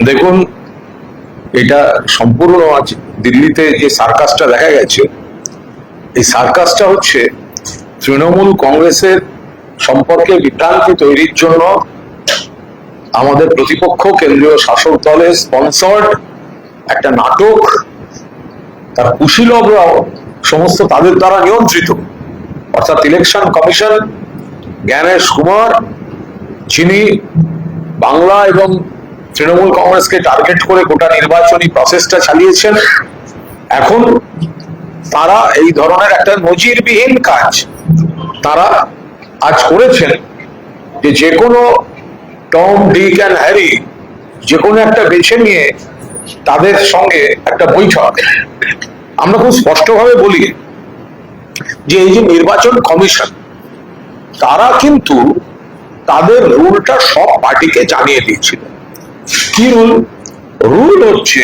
দেখুন, এটা সম্পূর্ণ আজ দিল্লিতে যে সার্কাসটা দেখা গেছে, এই সার্কাসটা হচ্ছে তৃণমূল কংগ্রেসের সম্পর্কে বিভ্রান্তি তৈরির জন্য আমাদের প্রতিপক্ষ কেন্দ্রীয় শাসক দলের স্পন্সর্ড একটা নাটক। তার কুশীলবরাও সমস্ত তাদের দ্বারা নিয়ন্ত্রিত, অর্থাৎ ইলেকশন কমিশন, জ্ঞানেশ কুমার, যিনি বাংলা এবং তৃণমূল কংগ্রেসকে টার্গেট করে গোটা নির্বাচনী প্রসেসটা চালিয়েছেন। এখন তারা এই ধরনের একটা নজিরবিহীন কাজ তারা আজ করেছেন, যে কোনো টম, ডিক অ্যান্ড হ্যারি যে কোনো একটা বেছে নিয়ে তাদের সঙ্গে একটা বৈঠক। আমরা খুব স্পষ্টভাবে বলি যে এই যে নির্বাচন কমিশন, তারা কিন্তু তাদের রুলটা সব পার্টিকে জানিয়ে দিয়েছিল। কি রুল? রুল হচ্ছে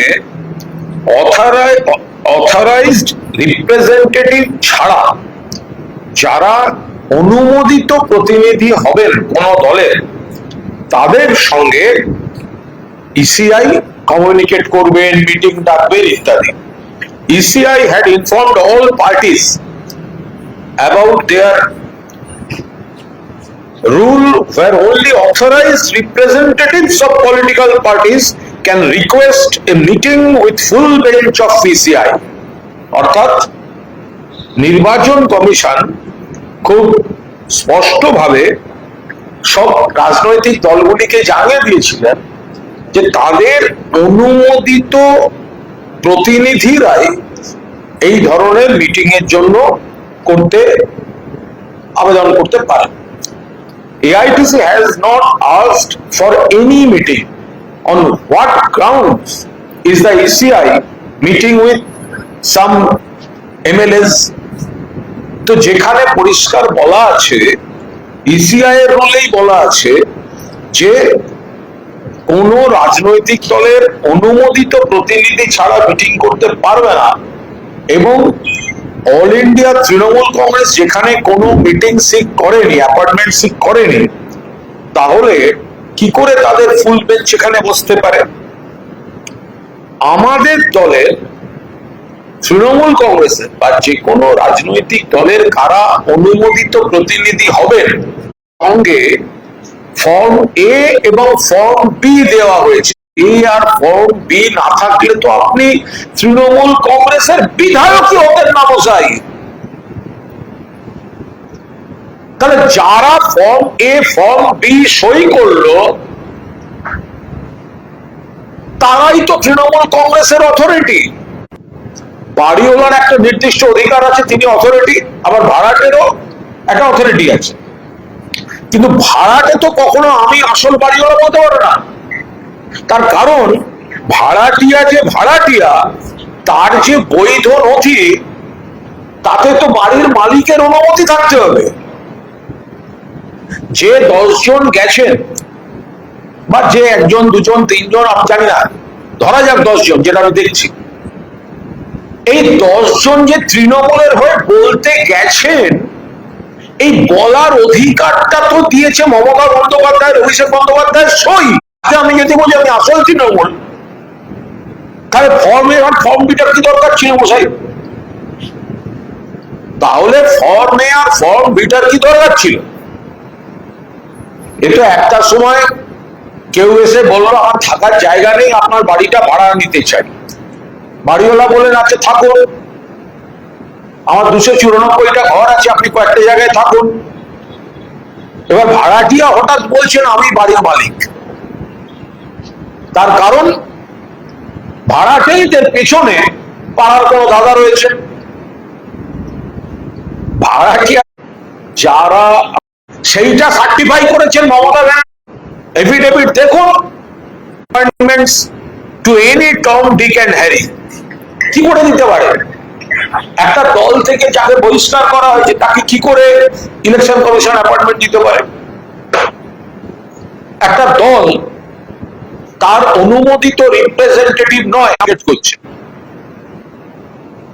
অথরাইজড রিপ্রেজেন্টেটিভ ছাড়া যারা অনুমোদিত প্রতিনিধি হবেন কোন দলের, তাদের সঙ্গে ইসিআই কমিউনিকেট করবেন, মিটিং ডাকবেন ইত্যাদি। ECI had informed all parties about their rule where only authorized representatives of political parties can request a meeting with full bench of PCI. অর্থাৎ নির্বাচন কমিশন খুব স্পষ্টভাবে সব রাজনৈতিক দলগুলিকে জানিয়ে দিয়েছিলেন যে তাদের অনুমোদিত প্রতিনিধিরাই এই ধরনের মিটিং এর জন্য আবেদন করতে পারে। AITC has not asked for any meeting. On what grounds is the ECI meeting with some MLAs? তো যেখানে পরিষ্কার বলা আছে, ইসিআই এর রুলেই বলা আছে যে কোন রাজনৈতিক দলের অনুমোদিত প্রতিনিধি ছাড়া মিটিং করতে পারবে না, এবং অল ইন্ডিয়া তৃণমূল কংগ্রেস যেখানে কোনো মিটিং সিক করেনি, অ্যাপয়েন্টমেন্ট সিক করেনি, তাহলে কি করে তাদের ফুল বেঞ্চ সেখানে বসতে পারে? আমাদের দলের, তৃণমূল কংগ্রেসের বা যে কোনো রাজনৈতিক দলের কারা অনুমোদিত প্রতিনিধি হবেন, সঙ্গে ফর্ম এ এবং ফর্ম বি দেওয়া হয়েছে। এ আর ফর্ম বি না থাকলে তো আপনি তৃণমূল কংগ্রেসের বিধায়কই হতেন না মশাই। তাহলে যারা ফর্ম এ ফর্ম বি সই করলো, তারাই তো তৃণমূল কংগ্রেসের অথরিটি। বাড়িওয়ালার একটা নির্দিষ্ট অধিকার আছে, তিনি অথরিটি, আবার ভাড়াটেরও একটা অথরিটি আছে। কিন্তু ভাড়াটে তো কখনো আমি আসল বাড়িওয়ালা বলতে পারো না। তার কারণ ভাড়াটিয়া যে ভাড়াটিয়া, তার যে বৈধ নথি, তাতে তো বাড়ির মালিকের অনুমতি থাকতে হবে। যে 10 জন গেছেন, বা যে 1 জন 2 জন 3 জন আমি জানি না, ধরা যাক 10 জন, যেটা আমি দেখছি, এই 10 জন যে তৃণমূলের হয়ে বলতে গেছেন, এই বলার অধিকারটা তো দিয়েছে মমতা বন্দ্যোপাধ্যায়, অভিষেক বন্দ্যোপাধ্যায়ের সই। আমি যদি বলি আমি আসল তৃণমূল, তাহলে ফর্ম এ আর ফর্ম বিটার কি দরকার ছিল মশাই? তাহলে ফর্ম এ আর ফর্ম বিটার কি দরকার ছিল? এটা একটা সময় কেউ এসে বললো আমার থাকার জায়গা নেই, আপনার বাড়িটা ভাড়া নিতে চাই। বাড়িওয়ালা বলেন আচ্ছা থাকুন, আমার 294টা ঘর আছে, আপনি কয়েকটা জায়গায় থাকুন। এবার ভাড়াটিয়া হঠাৎ বলছেন আমি বাড়ির মালিক। তার কারণ ভাড়াটেদের পেছনে পাড়ার কোনো দাদা রয়েছে। ভাড়াটিয়া যারা সেইটা সার্টিফাই করেছেন মমতা ব্যানার্জি, এফিডেভিট দেখুন, appointments to any Tom, Dick and Harry. কি করে দিতে পারে? একটা দল থেকে যাকে বহিষ্কার করা হয়েছে তাকে কি করে ইলেকশন কমিশন অ্যাপয়েন্টমেন্ট দিতে পারে? একটা দল তার অনুমোদিত রিপ্রেজেন্টেটিভ নয় করছে।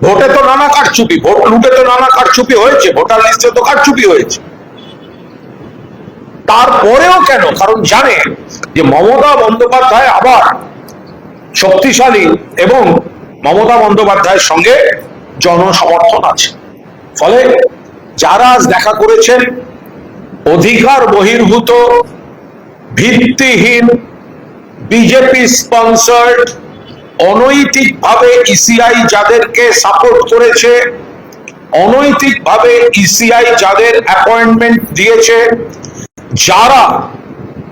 ভোটে তো নানা কারচুপি, ভোট লুটে তো নানা কারচুপি হয়েছে, ভোটার লিস্টে তো কারচুপি হয়েছে। তারপরেও কেন? কারণ জানে যে মমতা বন্দ্যোপাধ্যায় আবার শক্তিশালী এবং মমতা বন্দ্যোপাধ্যায়ের সঙ্গে জনসমর্থন আছে। ফলে যারা আজ দেখা করেছেন অধিকার বহির্ভূত, ভিত্তিহীন, বিজেপি স্পন্সর্ড, অনৈতিকভাবে ইসিআই যাদেরকে সাপোর্ট করেছে, অনৈতিকভাবে ইসিআই যাদের অ্যাপয়েন্টমেন্ট দিয়েছে, যারা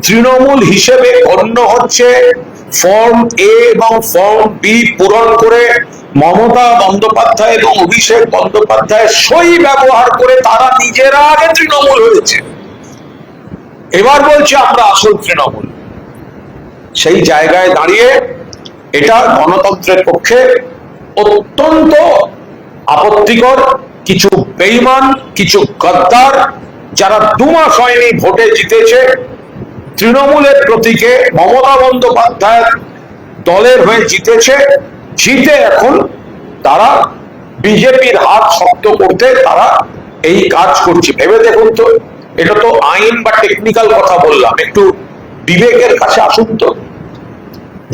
তৃণমূল হিসেবে গণ্য হচ্ছে, ফর্ম এ এবং ফর্ম বি পূরণ করে মমতা বন্দ্যোপাধ্যায় এবং অভিষেক বন্দ্যোপাধ্যায়ের সই ব্যবহার করে তারা নিজেরা আগে তৃণমূল হয়েছে, এবার বলছে আমরা আসল তৃণমূল। সেই জায়গায় দাঁড়িয়ে এটা গণতন্ত্রের পক্ষে অত্যন্ত আপত্তিকর। কিছু বেঈমান, কিছু গদ্দার, যারা 2 মাস হয়নি ভোটে জিতেছে, তৃণমূলের প্রতীকে মমতা বন্দ্যোপাধ্যায়ের দলের হয়ে জিতেছে, জিতে এখন তারা বিজেপির হাত শক্ত করতে তারা এই কাজ করছে। ভেবে দেখুন তো, এটা তো আইন বা টেকনিক্যাল কথা বললাম, একটু বিবেকের কাছে আসুন তো।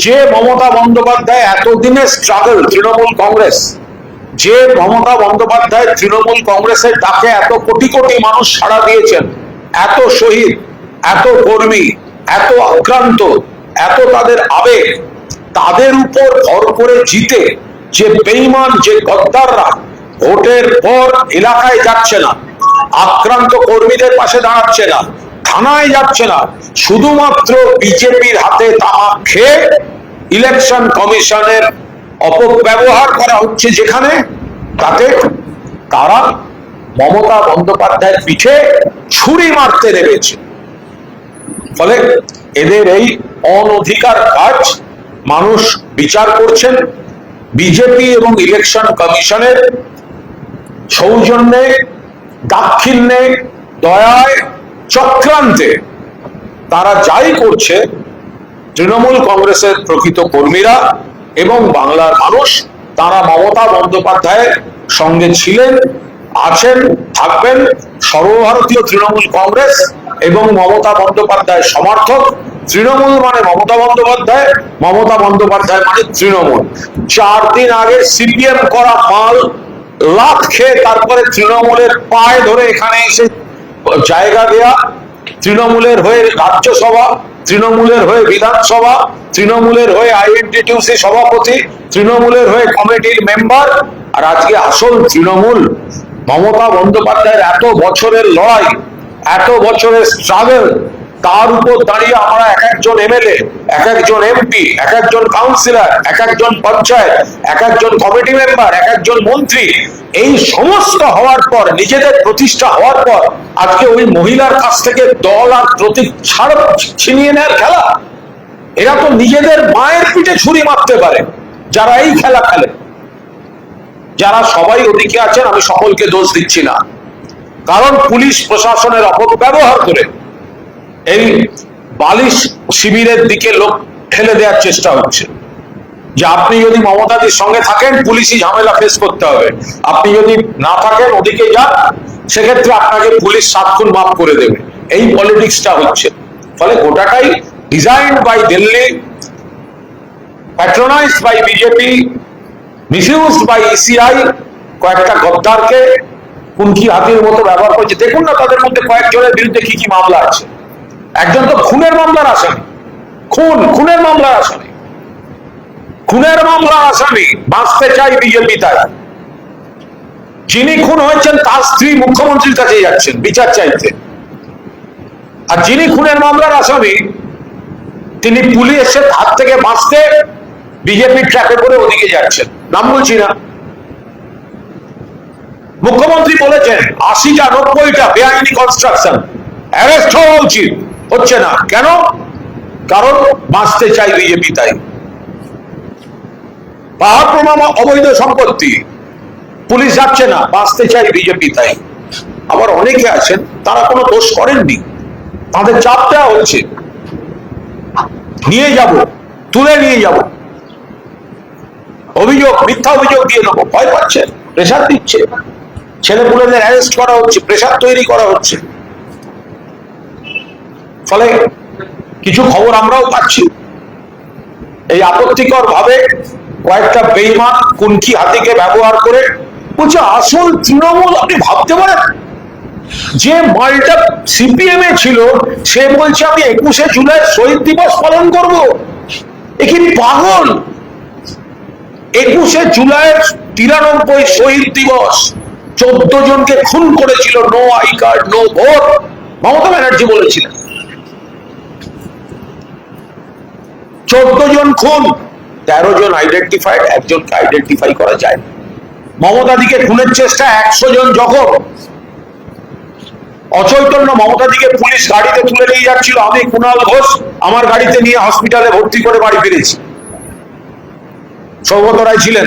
যে মমতা বন্দ্যোপাধ্যায় এতদিনের স্ট্রাগল তৃণমূল কংগ্রেস, যে মমতা বন্দ্যোপাধ্যায় তৃণমূল কংগ্রেসের ডাকে এত কোটি কোটি মানুষ সাড়া দিয়েছেন, এত শহীদ, এত কর্মী, এত আক্রান্ত, এত তাদের আবেগ, তাদের উপর ভর করে জিতে যে বেঈমান, যে গদ্দাররা ভোটের পর এলাকায় যাচ্ছে না, আক্রান্ত কর্মীদের পাশে দাঁড়াচ্ছে না, থানায় যাচ্ছে না, শুধুমাত্র বিজেপির হাতে তামাক খেয়ে ইলেকশন কমিশনের অপব্যবহার করা হচ্ছে যেখানে, তাতে তারা মমতা বন্দ্যোপাধ্যায়ের পিঠে ছুরি মারতে নেমেছে। ফলে এদের এই অনধিকার কাজ মানুষ বিচার করছেন। বিজেপি এবং ইলেকশন কমিশনের সৌজন্যে, দাক্ষিণ্যে, দয়ায়, চক্রান্তে তারা যাই করছে, তৃণমূল কংগ্রেসের প্রকৃত কর্মীরা এবং বাংলার মানুষ তারা মমতা বন্দ্যোপাধ্যায়ের সঙ্গে ছিলেন, আছেন, থাকবেন। সর্বভারতীয় তৃণমূল কংগ্রেস এবং মমতা বন্দ্যোপাধ্যায়ের সমর্থক। তৃণমূল মানে মমতা বন্দ্যোপাধ্যায়, মমতা বন্দ্যোপাধ্যায় মানে তৃণমূল। 4 দিন আগে সিপিএম করা মাল লাত খেয়ে তারপরে তৃণমূলের পায়ে ধরে এখানে এসে জায়গা দেয়া, তৃণমূলের হয়ে রাজ্যসভা, তৃণমূলের হয়ে বিধানসভা, তৃণমূলের হয়ে আইএনটিটিউসি সভাপতি, তৃণমূলের হয়ে কমিটির মেম্বার, আর আজকে আসল তৃণমূল মমতা বন্দ্যোপাধ্যায়ের এত বছরের লড়াই, এত বছরের স্ট্রাগল, তার উপর দাঁড়িয়ে আমরা এক একজন এমএলএ, এক একজন এমপি, এক একজন কাউন্সিলর, এক একজন পঞ্চায়েত, এক একজন কমিটি মেম্বার, এক একজন মন্ত্রী, এই সমস্ত হওয়ার পর, নিজেদের প্রতিষ্ঠা হওয়ার পর আজকে ওই মহিলার কাছ থেকে দল আর প্রতীক ছাড় ছিনিয়ে নেওয়ার খেলা। এরা তো নিজেদের মায়ের পিঠে ছুরি মারতে পারে যারা এই খেলা খেলে। যারা সবাই ওদিকে আছেন, আমি সকলকে দোষ দিচ্ছি না, কারণ পুলিশ প্রশাসনের অপব্যবহার করে এই বালিশ শিবিরের দিকে লোক ঠেলে দেওয়ার চেষ্টা হচ্ছে। যে আপনি যদি মমতাদির সঙ্গে থাকেন, পুলিশি ঝামেলা ফেস করতে হবে, আপনি যদি না থাকেন, ওদিকে যান, সেক্ষেত্রে আপনাকে পুলিশ 7 খুন মাফ করে দেবে। এই পলিটিক্সটা হচ্ছে। ফলে গোটাটাই designed by Delhi, patronized by BJP, misused by ECI. কয়েকটা গদ্দারকে কুনকি হাতির মতো ব্যবহার করছে। দেখুন না তাদের মধ্যে কয়েকজনের বিরুদ্ধে কি কি মামলা আছে। একজন তো খুনের মামলার আসামি, খুনের মামলার আসামি, খুনের মামলার আসামি। বাঁচতে চাই বিজেপি তাই। যিনি খুন হয়েছেন তার স্ত্রী মুখ্যমন্ত্রীর কাছে যাচ্ছেন বিচার চাইতে, আর যিনি খুনের মামলার আসামি তিনি পুলিশের হাত থেকে বাঁচতে বিজেপির ট্র্যাকে করে ওদিকে যাচ্ছেন। নাম বলছি না। মুখ্যমন্ত্রী বলেছেন 80টা 90টা বেআইনি কনস্ট্রাকশন, অ্যারেস্ট হওয়া উচিত, হচ্ছে না কেন? কারণ বাঁচতে চাই বিজেপি তাই। পাহাড় প্রমাণ অবৈধ সম্পত্তি, পুলিশ যাচ্ছে না, বাঁচতে চাই বিজেপি তাই। আবার অনেকে আছেন তারা কোনো দোষ করেননি, তাদের চাপ দেওয়া হচ্ছে, নিয়ে যাব, তুলে নিয়ে যাব, অভিযোগ, মিথ্যা অভিযোগ দিয়ে দেবো, ভয় পাচ্ছে, প্রেশার দিচ্ছে, ছেলেপুলেদের অ্যারেস্ট করা হচ্ছে, প্রেশার তৈরি করা হচ্ছে। ফলে কিছু খবর আমরাও পাচ্ছি, এই আপত্তিকর ভাবে কয়েকটা বেঈমান কুনকি হাতিকে ব্যবহার করে বলছে আসল তৃণমূল। আপনি ভাবতে পারেন যে মালটা সিপিএম এ ছিল সে বলছে আমি 21শে জুলাই শহীদ দিবস পালন করব। এ কি পাগল? 21শে জুলাইয়ের 93 শহীদ দিবস, 14 জনকে খুন করেছিল, no I card no vote, Mamata Banerjee বলেছিলেন। 14 জন খুন, 13 জন আইডেন্টিফাইড, একজনকে আইডেন্টিফাই করা যায়। মমতা দিকে খুনের চেষ্টা, 100 জন জখম। অচৈতন্য মমতা দিকে পুলিশ গাড়িতে তুলে নিয়ে যাচ্ছিল, আমি কুণাল ঘোষ আমার গাড়িতে নিয়ে হসপিটালে ভর্তি করে বাড়ি ফিরেছি। সৌগত রায় ছিলেন,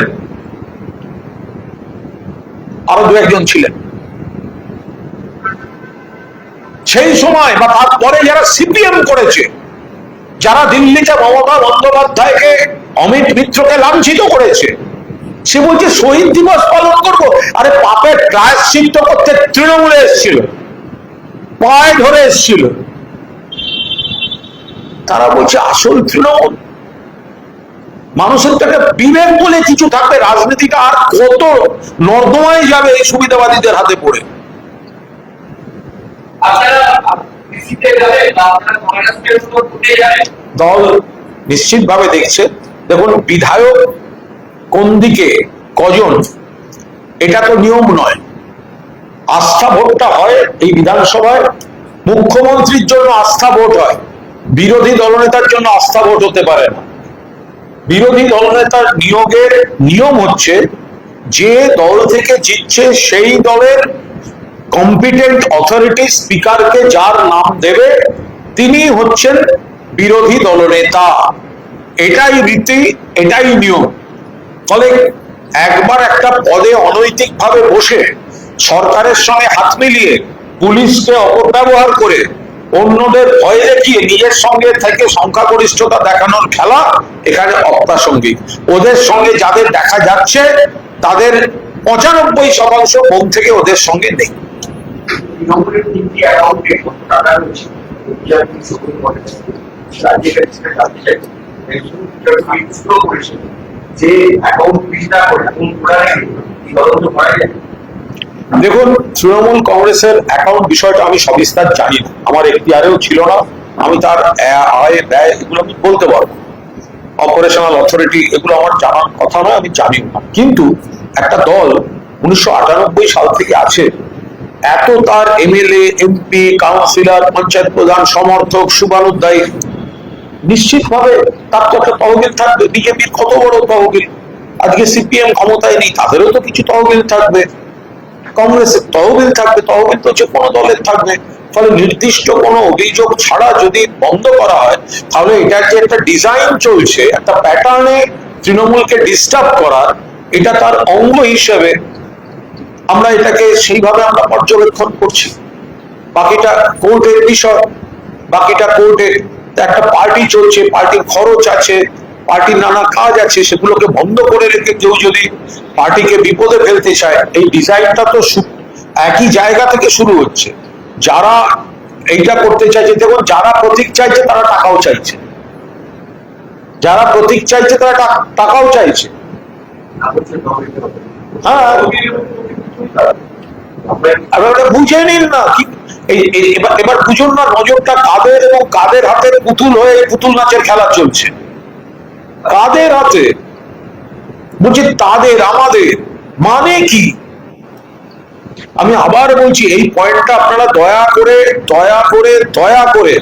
আরো দু একজন ছিলেন। সেই সময় বা তারপরে যারা সিপিএম করেছে, যারা দিল্লিতে মমতা বন্দ্যোপাধ্যায়কে, অমিত মিত্রকে লাঞ্ছিত করেছে, সে বলছে শহীদ দিবস পালন করব। আরে পাপের প্রায়শ্চিত্ত করতে তৃণমূলে এসেছিল, পায়ে ধরে এসেছিল, তারা বলছে আসল তৃণমূল। মানুষের একটা বিবেক বলে কিছু থাকবে, রাজনীতিটা আর কত নর্দমায় যাবে এই সুবিধাবাদীদের হাতে পড়ে। দল নিশ্চিতভাবে দেখছে। দেখুন, বিধায়ক কোন দিকে কজন এটা তো নিয়ম নয়। আস্থা ভোটটা হয় এই বিধানসভায়, মুখ্যমন্ত্রীর জন্য আস্থা ভোট হয়, বিরোধী দলনেতার জন্য আস্থা ভোট হতে পারে না। বিরোধী দলনেতার নিয়োগের নিয়ম হচ্ছে যে দল থেকে জিতছে সেই দলের কম্পিটেন্ট অথরিটি স্পিকারকে যার নাম দেবে তিনি হচ্ছেন বিরোধী দলনেতা। এটাই রীতি, এটাই নিয়ম। ফলে একবার একটা পদে অনৈতিকভাবে বসে সরকারের সঙ্গে হাত মিলিয়ে পুলিশকে অপব্যবহার করে অন্যদের ভয় দেখিয়ে নিজের সঙ্গে থেকে সংখ্যাগরিষ্ঠতা দেখানোর খেলা এখানে অপ্রাসঙ্গিক। ওদের সঙ্গে যাদের দেখা যাচ্ছে তাদের 95% বোম থেকে ওদের সঙ্গে নেই। দেখুন, তৃণমূল কংগ্রেসের অ্যাকাউন্ট বিষয়টা আমি সবিস্তার জানি না, আমার এখতিয়ারেও ছিল না। আমি তার আয় ব্যয় এগুলো আমি বলতে পারবো, অপারেশনাল অথরিটি এগুলো আমার জানার কথা নয়, আমি জানি না। কিন্তু একটা দল 1998 সাল থেকে আছে, এত তার এমএলএ, এমপি, কাউন্সিলর, পঞ্চায়েত প্রধান, সমর্থক, শুভানুধ্যায়ী, নিশ্চিতভাবে তার তো একটা তহবিল থাকবে। বিজেপির কত বড় তহবিল, আজকে সিপিএম ক্ষমতায় নেই, তাদেরও তো কিছু তহবিল থাকবে, কংগ্রেসের তহবিল থাকবে, তহবিল তো যে কোনো দলের থাকবে। ফলে নির্দিষ্ট কোনো অভিযোগ ছাড়া যদি বন্ধ করা হয় তাহলে এটা যে একটা ডিজাইন চলছে, একটা প্যাটার্নে তৃণমূলকে ডিস্টার্ব করার, এটা তার অঙ্গ হিসেবে আমরা এটাকে সেইভাবে আমরা পর্যবেক্ষণ করছি। বাকিটা কোর্টের বিষয়, বাকিটা কোর্টের। একটা পার্টি চলছে, পার্টির খরচ আছে, পার্টির নানা কাজ আছে, সেগুলোকে বন্ধ করে রেখে কেউ যদি পার্টিকে বিপদে ফেলতে চায়, এই ডিজাইনটা তো একই জায়গা থেকে শুরু হচ্ছে। যারা এইটা করতে চাইছে, দেখুন, যারা প্রতীক চাইছে তারা টাকাও চাইছে, যারা প্রতীক চাইছে তারা টাকাও চাইছে। হ্যাঁ, ওটা বুঝে নিন না। এবার বুঝুন না নজরটা কাদের এবং কাদের হাতে পুতুল হয়ে পুতুল নাচের খেলা চলছে। কাদের হাতে বলছি, তাদের, আমাদের মানে কি? আমি আবার বলছি, এই পয়েন্টটা আপনারা দয়া করে দয়া করে দয়া করে,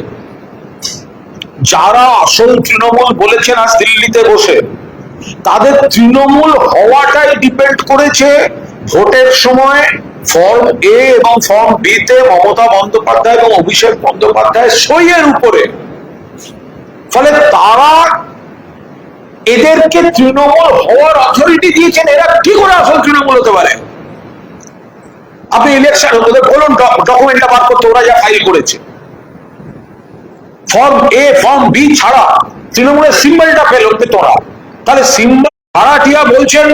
যারা আসল তৃণমূল বলেছেন আজ দিল্লিতে বসে, তাদের তৃণমূল হওয়াটাই ডিপেন্ড করেছে ভোটের সময় ফর্ম এ এবং ফর্ম বি তে মমতা বন্দ্যোপাধ্যায় এবং অভিষেক বন্দ্যোপাধ্যায় সইয়ের উপরে। ফলে তারা এদেরকে তৃণমূল হওয়ার অথরিটি দিয়েছেন। এরা কি করে আসল তৃণমূল হতে পারে? আপনি ইলেকশন ওদের বলুন ডকুমেন্টটা বার করতে, ওরা যা ফাইল করেছে ফর্ম এ ফর্ম বি ছাড়া তৃণমূলের সিম্বলটা পেতে তোরা, তাহলে সিম্বল ভাড়াটিয়া বলছেন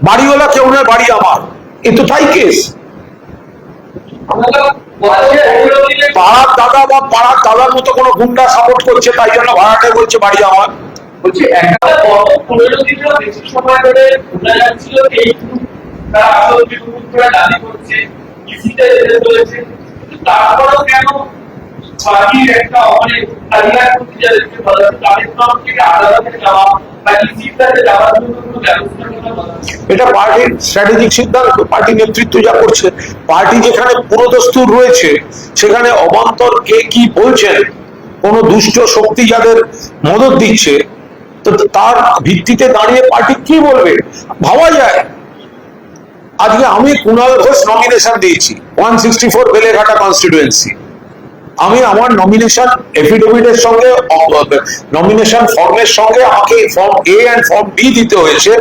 বাড়িওয়ালা কেউ নয়, বাড়ি আমার, এ তো তাই কেস। পাড়ার দাদা বা পাড়ার দাদার মতো কোনো গুন্ডা সাপোর্ট করছে, তাই জন্য ভাড়াটাই বলছে বাড়ি আমার। বলছি একটা গত 15 দিনেরও বেশি সময় ধরে শোনা যাচ্ছিল যে এই গ্রুপ তারা আসল বিরোধিতা দাবি করছে, ইসিতে যেতে চলেছে, তারপরেও কেন পার্টির একটা অনেক তালিকা করতে যাচ্ছে বলা হচ্ছে তাদের তরফ থেকে আদালতে যাওয়া বা ইসিতে যাওয়ার জন্য কোনো ব্যবস্থা নেওয়া বলা হচ্ছে? এটা পার্টির স্ট্র্যাটেজিক সিদ্ধান্ত, পার্টি নেতৃত্ব যা করছে। পার্টি যেখানে পুরোদস্তুর রয়েছে সেখানে অবান্তর কে কি বলছেন, কোন দুষ্ট শক্তি যাদের মদত দিচ্ছে, তো তার ভিত্তিতে দাঁড়িয়ে পার্টি কি বলবে ভাবা যায়। আজকে আমি কুণাল ঘোষ নমিনেশন দিয়েছি 164 বেলেঘাটা কনস্টিটিউয়েন্সি। আমি আমার নমিনেশন এফিডেভিটের সঙ্গে নমিনেশন ফর্মের সঙ্গে আমাকে form A and form B দিতে হয়েছে,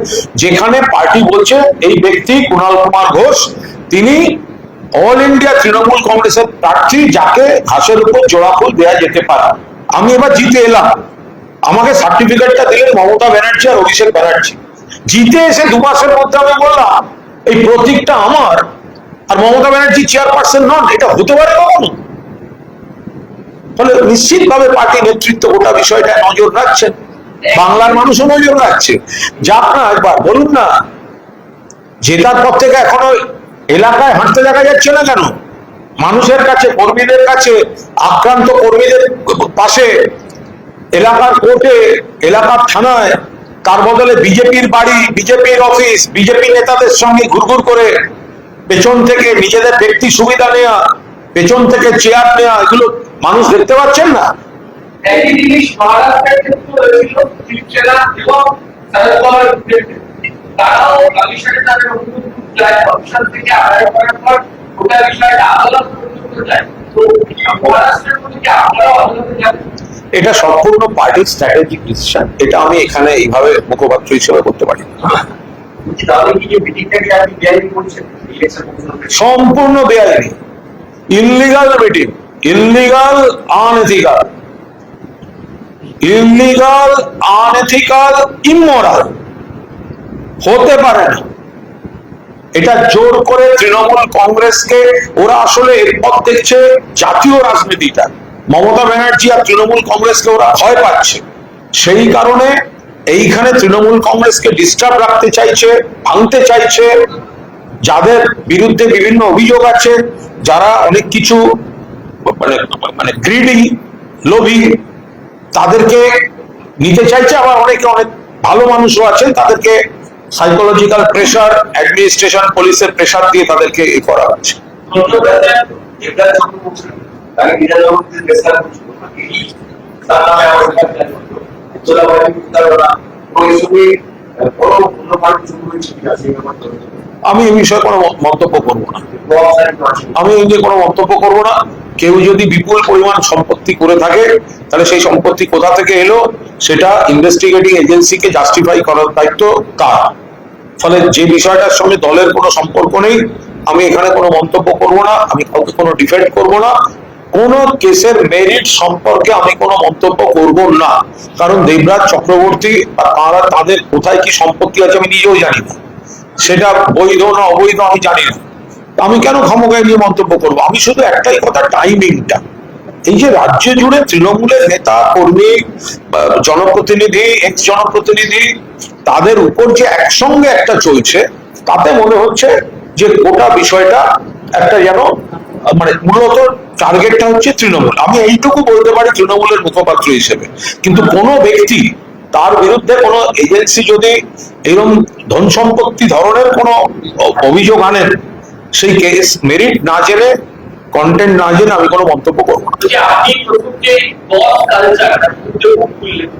যেখানে পার্টি বলছে এই ব্যক্তি কুণাল কুমার ঘোষ তিনি অল ইন্ডিয়া তৃণমূল কংগ্রেসের প্রার্থী, যাকে ঘাসের উপর জোড়া ফুল দেওয়া যেতে পারে। আমি এবার জিতে এলাম, আমাকে সার্টিফিকেটটা দিলেন মমতা ব্যানার্জি আর অভিষেক ব্যানার্জি। জিতে এসে 2 মাসের মধ্যে আমি বললাম এই প্রতীকটা আমার, আর মমতা ব্যানার্জি চেয়ারপারসন নন, এটা হতে পারে কখনো? ফলে নিশ্চিতভাবে পার্টি নেতৃত্ব গোটা বিষয়টা নজর রাখছেন, বাংলার মানুষও নজর রাখছে। যাক না, একবার বলুন না, জেতার পর থেকে এখনো এলাকায় হাঁটতে দেখা যাচ্ছে না কেন? মানুষের কাছে, কর্মীদের কাছে, আক্রান্ত কর্মীদের পাশে, এলাকার কোর্টে, এলাকার থানায়, তার বদলে বিজেপির বাড়ি, বিজেপির অফিস, বিজেপি নেতাদের সঙ্গে ঘুরঘুর করে পেছন থেকে নিজেদের ব্যক্তি সুবিধা নেওয়া, পেছন থেকে চেয়ার নেওয়া, এগুলো মানুষ দেখতে পাচ্ছেন না? একই জিনিস মহারাষ্ট্রের ক্ষেত্রে হয়েছিল, শিবসেনা এবং শরদ পাওয়ারের ক্ষেত্রে। তারাও কমিশনে তাদের অনুমোদন যায়, কমিশন থেকে আদায় করার পর গোটা বিষয়টা আদালত পর্যন্ত যায়। তো মহারাষ্ট্রের মধ্যে কি আপনারাও আদালতে যাবেন? এটা সম্পূর্ণ পার্টির স্ট্র্যাটেজিক ডিসিশন, এটা আমি এখানে এইভাবে মুখপাত্র হিসেবে করতে পারি না। তাহলে কি যে মিটিংটাকে আপনি বেআইনি করছেন ইলেকশন কমিশন? সম্পূর্ণ বেআইনি, illegal meeting, illegal, unethical, illegal, unethical, immoral হতে পারে না। এটা জোর করে তৃণমূল কংগ্রেসকে, ওরা আসলে এরপর দেখছে জাতীয় রাজনীতিটা, মমতা ব্যানার্জি আর তৃণমূল কংগ্রেসকে ওরা ভয় পাচ্ছে, সেই কারণে এইখানে তৃণমূল কংগ্রেসকে ডিস্টার্ব রাখতে চাইছে, ভাঙতে চাইছে। যাদের বিরুদ্ধে বিভিন্ন অভিযোগ আছে, যারা অনেক কিছু মানে মানে গ্রিডি, লোভী, তাদেরকে নিতে চাইছে। আবার অনেকে অনেক ভালো মানুষও আছেন, তাদেরকে সাইকোলজিক্যাল প্রেসার, অ্যাডমিনিস্ট্রেশন, পুলিশের প্রেসার দিয়ে তাদেরকে এ করা হচ্ছে। আমি এই বিষয়ে কোনো মন্তব্য করবো না, আমি এই নিয়ে কোনো মন্তব্য করবো না। কেউ যদি বিপুল পরিমাণ সম্পত্তি করে থাকে, তাহলে সেই সম্পত্তি কোথা থেকে এলো সেটা ইনভেস্টিগেটিং এজেন্সিকে জাস্টিফাই করার দায়িত্ব তার। ফলে যে বিষয়টার সঙ্গে দলের কোনো সম্পর্ক নেই, আমি এখানে কোনো মন্তব্য করবো না, আমি কাউকে কোনো ডিফেন্ড করবো না, কোন কেসের মেরিট সম্পর্কে আমি কোনো মন্তব্য করব না। কারণ দেবরাজ চক্রবর্তী আর তারা, তাদের কোথায় কি সম্পত্তি আছে আমি নিজেও জানি না, সেটা বৈধ না অবৈধ আমি জানি না। আমি কেন খামোগায় নিয়ে মন্তব্য করব? আমি শুধু একটাই কথা, টাইমিংটা। এই যে রাজ্য জুড়ে তৃণমূলের নেতা কর্মী, জনপ্রতিনিধি, এক্স জনপ্রতিনিধি, তাদের উপর যে একসঙ্গে একটা চলছে, তাতে মনে হচ্ছে যে গোটা বিষয়টা একটা যেন মানে মূলত টার্গেটটা হচ্ছে তৃণমূল। আমি এইটুকু বলতে পারি তৃণমূলের মুখপাত্র হিসেবে। কিন্তু কোনো ব্যক্তি, তার বিরুদ্ধে কোনো এজেন্সি যদি এরকম ধন সম্পত্তি ধরনের কোনো অভিযোগ আনেন, সেই কেস মেরিট না জেনে, কন্টেন্ট না জেনে আমি কোনো মন্তব্য করবো না। আপনি প্রথম যে বস কালচারটা বললেন,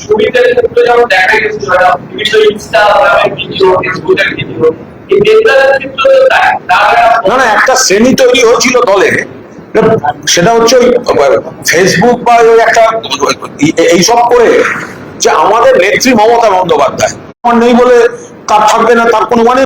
সুবিধার ক্ষেত্রে যেমন দেখা গেছে বিভিন্ন ইনস্টা বা ভিডিও, ফেসবুকের ভিডিও, এই ডেটার ক্ষেত্রে না না, একটা শ্রেণী তৈরি হয়েছিল দলে, সেটা হচ্ছে ফেসবুক বা ওই একটা এইসব করে যে আমাদের নেত্রী মমতা বন্দ্যোপাধ্যায় আমার নেই বলে তার থাকবে না, তার কোনো মানে